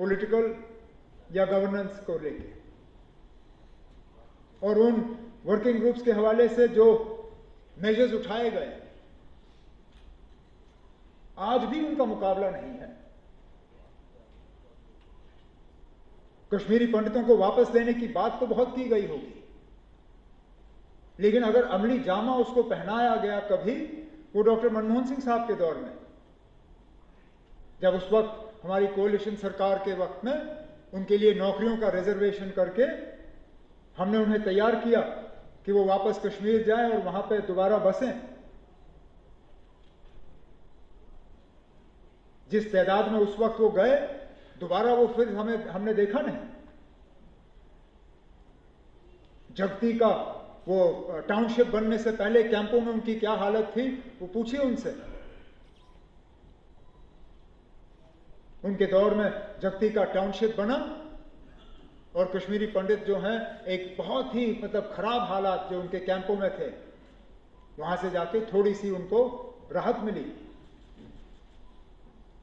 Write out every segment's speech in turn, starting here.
Political या governance को लेके, और उन वर्किंग ग्रुप्स के हवाले से जो मेजर्स उठाए गए आज भी उनका मुकाबला नहीं है। कश्मीरी पंडितों को वापस लेने की बात तो बहुत की गई होगी, लेकिन अगर अमली जामा उसको पहनाया गया कभी, वो डॉक्टर मनमोहन सिंह साहब के दौर में, जब उस वक्त हमारी कोalition सरकार के वक्त में उनके लिए नौकरियों का रिजर्वेशन करके हमने उन्हें तैयार किया कि वो वापस कश्मीर जाएं और वहां पे दोबारा बसें। जिस तादाद में उस वक्त वो गए, दोबारा वो फिर हमने देखा नहीं। जगती का वो टाउनशिप बनने से पहले कैंपों में उनकी क्या हालत थी, वो पूछिए उनसे। उनके दौर में जगती का टाउनशिप बना और कश्मीरी पंडित जो हैं एक बहुत ही मतलब खराब हालात जो उनके कैंपों में थे, वहां से जाके थोड़ी सी उनको राहत मिली।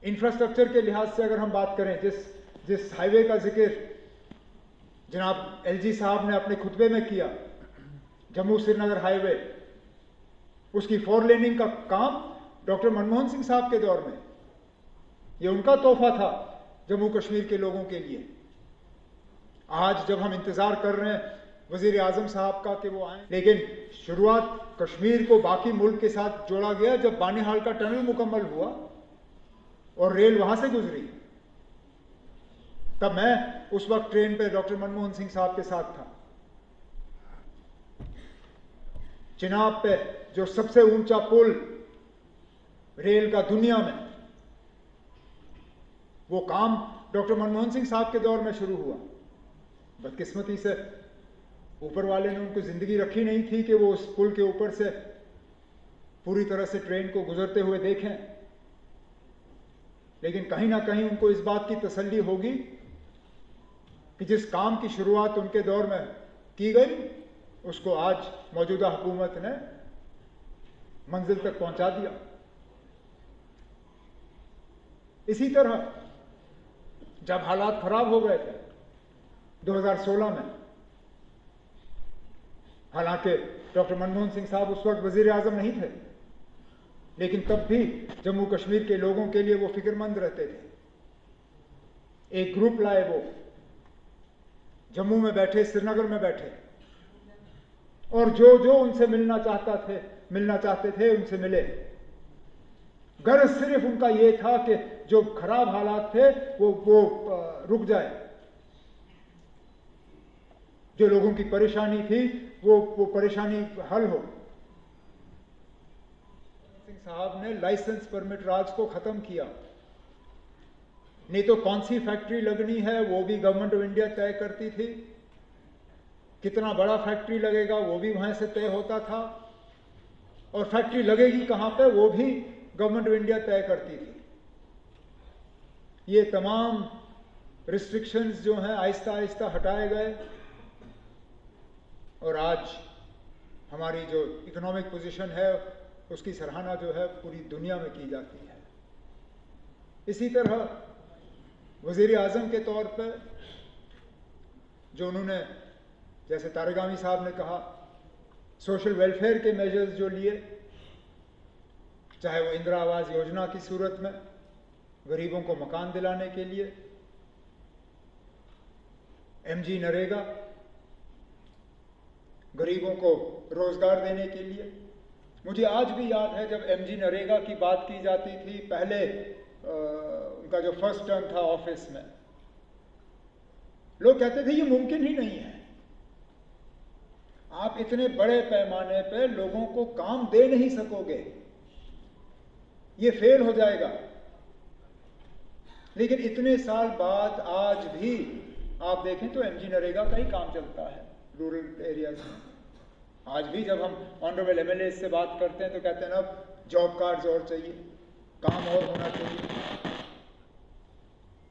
इंफ्रास्ट्रक्चर के लिहाज से अगर हम बात करें, जिस हाईवे का जिक्र जनाब एलजी साहब ने अपने खुतबे में किया, जम्मू श्रीनगर हाईवे, उसकी 4 लेनिंग का काम डॉक्टर मनमोहन सिंह साहब के दौर में, ये उनका तोहफा था जम्मू कश्मीर के लोगों के लिए। आज जब हम इंतजार कर रहे हैं वजीर आजम साहब का कि वो आए, लेकिन शुरुआत कश्मीर को बाकी मुल्क के साथ जोड़ा गया जब बानिहाल का टनल मुकम्मल हुआ और रेल वहां से गुजरी। तब मैं उस वक्त ट्रेन पे डॉक्टर मनमोहन सिंह साहब के साथ था। चिनाब पे जो सबसे ऊंचा पुल रेल का दुनिया में, वो काम डॉक्टर मनमोहन सिंह साहब के दौर में शुरू हुआ। बदकिस्मती से ऊपर वाले ने उनको जिंदगी रखी नहीं थी कि वो उस पुल के ऊपर से पूरी तरह से ट्रेन को गुजरते हुए देखें, लेकिन कहीं ना कहीं उनको इस बात की तसल्ली होगी कि जिस काम की शुरुआत उनके दौर में की गई, उसको आज मौजूदा हुकूमत ने मंजिल तक पहुंचा दिया। इसी तरह जब हालात खराब हो गए थे 2016 में, हालांकि डॉक्टर मनमोहन सिंह साहब उस वक्त वजीर आजम नहीं थे, लेकिन तब भी जम्मू कश्मीर के लोगों के लिए वो फिक्रमंद रहते थे। एक ग्रुप लाए, वो जम्मू में बैठे, श्रीनगर में बैठे, और जो उनसे मिलना चाहते थे उनसे मिले। गर्ज सिर्फ उनका ये था कि जो खराब हालात थे वो रुक जाए, जो लोगों की परेशानी थी वो परेशानी हल हो। सिंह साहब ने लाइसेंस परमिट राज को खत्म किया। नहीं तो कौन सी फैक्ट्री लगनी है वो भी गवर्नमेंट ऑफ इंडिया तय करती थी, कितना बड़ा फैक्ट्री लगेगा वो भी वहां से तय होता था, और फैक्ट्री लगेगी कहां पे वो भी गवर्नमेंट ऑफ इंडिया तय करती थी। ये तमाम रिस्ट्रिक्शंस जो हैं आहिस्ता आहिस्ता हटाए गए, और आज हमारी जो इकोनॉमिक पोजीशन है उसकी सराहना जो है पूरी दुनिया में की जाती है। इसी तरह वज़ीर आज़म के तौर पर जो उन्होंने, जैसे तारिगामी साहब ने कहा, सोशल वेलफेयर के मेजर्स जो लिए, चाहे वो इंदिरा आवास योजना की सूरत में गरीबों को मकान दिलाने के लिए, एमजी नरेगा गरीबों को रोजगार देने के लिए। मुझे आज भी याद है जब एमजी नरेगा की बात की जाती थी, पहले उनका जो फर्स्ट टर्म था ऑफिस में, लोग कहते थे ये मुमकिन ही नहीं है, आप इतने बड़े पैमाने पे लोगों को काम दे नहीं सकोगे, ये फेल हो जाएगा। लेकिन इतने साल बाद आज भी आप देखें तो एमजी नरेगा का ही काम चलता है रूरल एरियाज में। आज भी जब हम ऑनरेबल एमएलए से बात करते हैं तो कहते हैं ना, जॉब कार्ड्स और चाहिए, काम और होना चाहिए,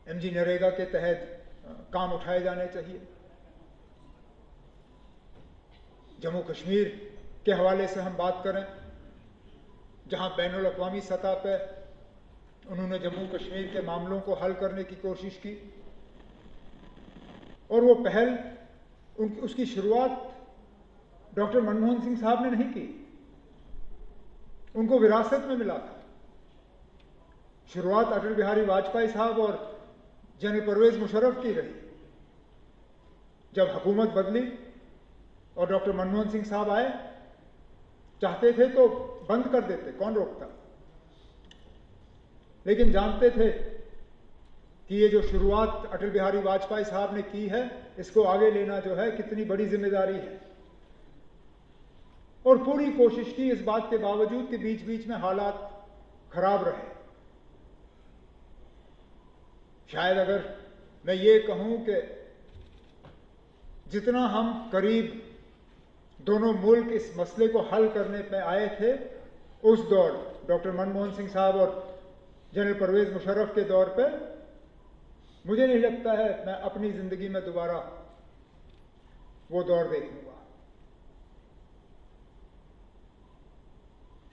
एमजी नरेगा के तहत काम उठाए जाने चाहिए। जम्मू कश्मीर के हवाले से हम बात करें, जहां बैनुल अक़वामी सतह पे उन्होंने जम्मू कश्मीर के मामलों को हल करने की कोशिश की, और वो पहल उसकी शुरुआत डॉक्टर मनमोहन सिंह साहब ने नहीं की, उनको विरासत में मिला था। शुरुआत अटल बिहारी वाजपेयी साहब और जनरल परवेज मुशर्रफ की रही। जब हुकूमत बदली और डॉक्टर मनमोहन सिंह साहब आए, चाहते थे तो बंद कर देते, कौन रोकता, लेकिन जानते थे कि ये जो शुरुआत अटल बिहारी वाजपेयी साहब ने की है, इसको आगे लेना जो है कितनी बड़ी जिम्मेदारी है। और पूरी कोशिश की, इस बात के बावजूद कि बीच बीच में हालात खराब रहे। शायद अगर मैं ये कहूं कि जितना हम करीब दोनों मुल्क इस मसले को हल करने पे आए थे, उस दौर डॉक्टर मनमोहन सिंह साहब और जनरल परवेज मुशर्रफ के दौर पे मुझे नहीं लगता है मैं अपनी जिंदगी में दोबारा वो दौर देखूंगा।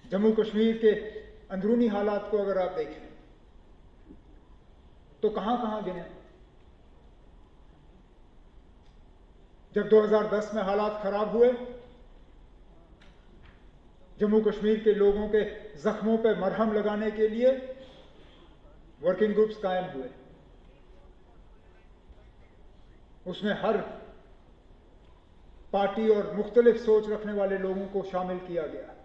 जम्मू कश्मीर के अंदरूनी हालात को अगर आप देखें तो कहां कहां गिने। जब 2010 में हालात खराब हुए, जम्मू कश्मीर के लोगों के जख्मों पर मरहम लगाने के लिए वर्किंग ग्रुप्स कायम हुए। उसमें हर पार्टी और मुख्तलिफ सोच रखने वाले लोगों को शामिल किया गया।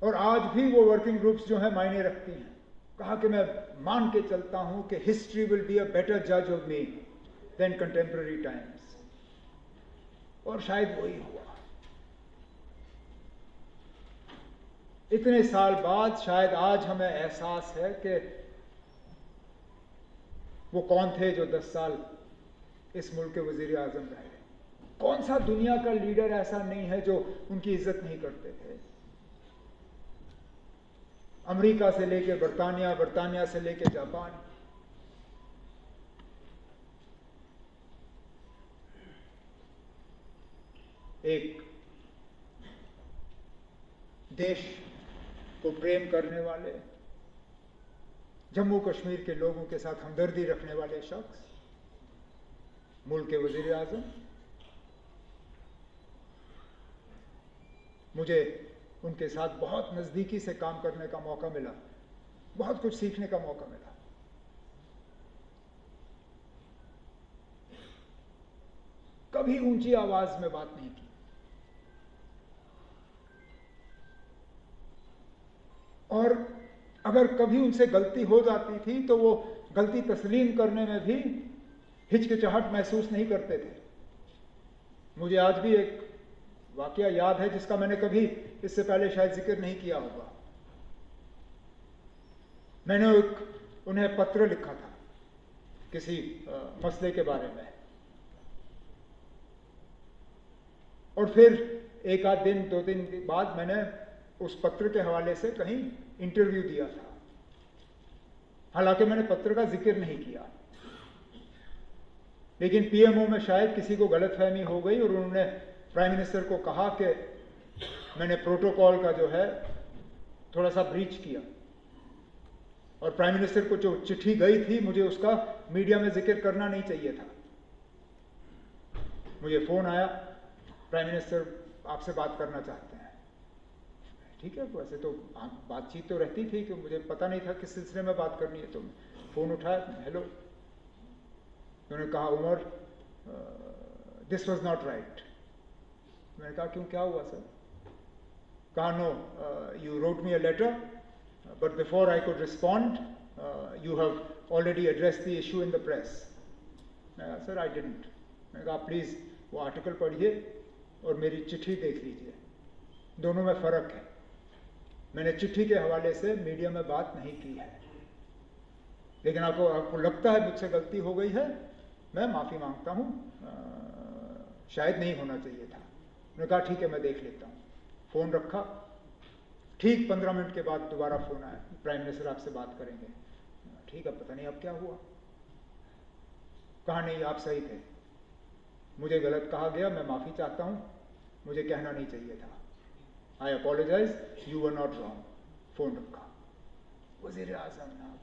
और आज भी वो वर्किंग ग्रुप्स जो है मायने रखती हैं। कहा कि मैं मान के चलता हूं कि history will be a better जज of me than contemporary times, और शायद वही हुआ। इतने साल बाद शायद आज हमें एहसास है कि वो कौन थे जो 10 साल इस मुल्क के वजीर आजम रहे। कौन सा दुनिया का लीडर ऐसा नहीं है जो उनकी इज्जत नहीं करते थे। अमेरिका से लेकर बरतानिया, बरतानिया से लेकर जापान, एक देश को प्रेम करने वाले, जम्मू कश्मीर के लोगों के साथ हमदर्दी रखने वाले शख्स, मुल्क के वजीर आजम। मुझे उनके साथ बहुत नज़दीकी से काम करने का मौका मिला, बहुत कुछ सीखने का मौका मिला। कभी ऊंची आवाज में बात नहीं की, और अगर कभी उनसे गलती हो जाती थी तो वो गलती तस्लीम करने में भी हिचकिचाहट महसूस नहीं करते थे। मुझे आज भी एक वाकया याद है जिसका मैंने कभी इससे पहले शायद जिक्र नहीं किया होगा। मैंने उन्हें पत्र लिखा था किसी मसले के बारे में, और फिर एक आध दिन, 2 दिन बाद मैंने उस पत्र के हवाले से कहीं इंटरव्यू दिया था। हालांकि मैंने पत्र का जिक्र नहीं किया, लेकिन पीएमओ में शायद किसी को गलतफहमी हो गई और उन्होंने प्राइम मिनिस्टर को कहा कि मैंने प्रोटोकॉल का जो है थोड़ा सा ब्रीच किया, और प्राइम मिनिस्टर को जो चिट्ठी गई थी मुझे उसका मीडिया में जिक्र करना नहीं चाहिए था। मुझे फोन आया, प्राइम मिनिस्टर आपसे बात करना चाहते हैं। ठीक है, वैसे तो बातचीत तो रहती थी कि मुझे पता नहीं था किस सिलसिले में बात करनी है, तो फोन उठाया, हेलो। उन्होंने कहा Umar, this was not right. मैंने कहा क्यों, क्या हुआ सर? कहा no, you wrote me a letter but before I could respond you have already addressed the issue in the press. मैं कहा सर आई डिडंट। मैंने कहा प्लीज़ वो आर्टिकल पढ़िए और मेरी चिट्ठी देख लीजिए, दोनों में फ़र्क है। मैंने चिट्ठी के हवाले से मीडिया में बात नहीं की है, लेकिन आपको लगता है मुझसे गलती हो गई है, मैं माफ़ी मांगता हूँ, शायद नहीं होना चाहिए था। उन्होंने कहा ठीक है, मैं देख लेता हूँ। फ़ोन रखा, ठीक 15 मिनट के बाद दोबारा फ़ोन आया, प्राइम मिनिस्टर आपसे बात करेंगे। ठीक है, पता नहीं अब क्या हुआ। कहा नहीं, आप सही थे, मुझे गलत कहा गया, मैं माफ़ी चाहता हूँ, मुझे कहना नहीं चाहिए था। I apologize, you were not wrong. Phone रखा। वज़ीर आज़म साहब